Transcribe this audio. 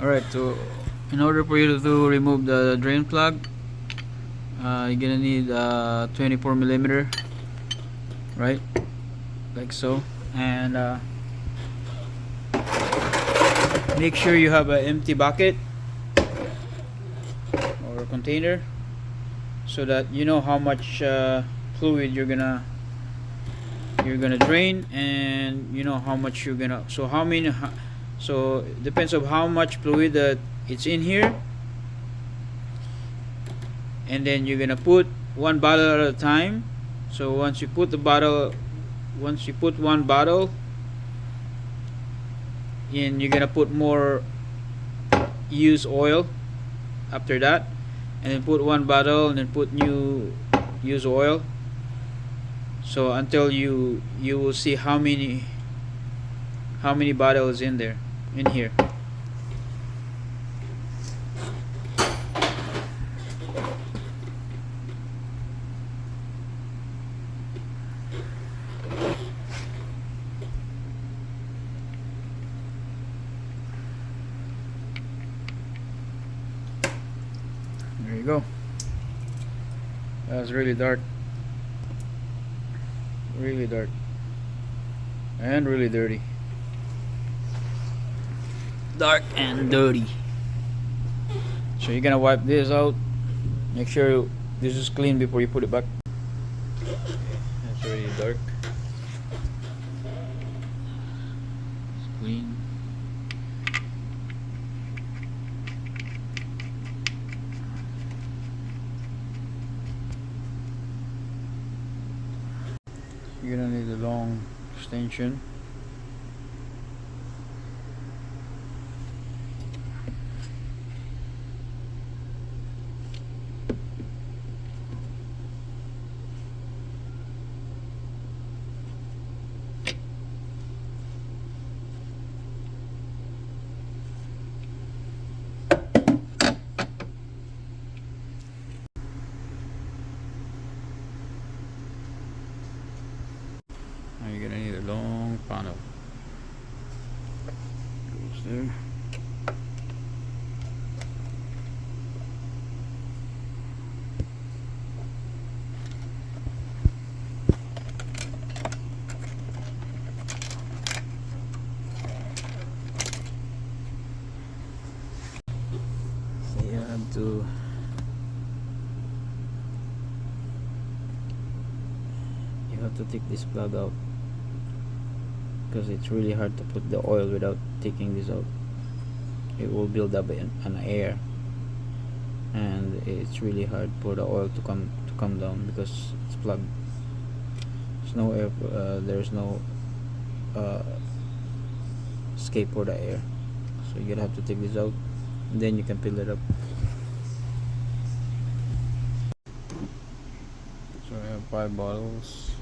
Alright, so in order for you to remove the drain plug, you're gonna need 24 millimeter, right, like so, and make sure you have an empty bucket or container so that you know how much fluid you're gonna drain, and you know how much you're gonna, so how many, so it depends on how much fluid that it's in here, and then you're gonna put one bottle at a time. So once you put one bottle in, you're gonna put more used oil after that, and then put one bottle and then put new used oil, so until you will see how many bottles in here. There you go. That's really dark and really dirty. Dark and dirty. So you're gonna wipe this out, make sure this is clean before you put it back. It's really dark. It's clean. You're gonna need a long extension. Now you're gonna need a long panel. Goes there. So you have to take this plug out, because it's really hard to put the oil without taking this out. It will build up an air, and it's really hard for the oil to come down because it's plugged. There's no air. There's no escape for the air. So you're gonna have to take this out, and then you can fill it up. So I have 5 bottles.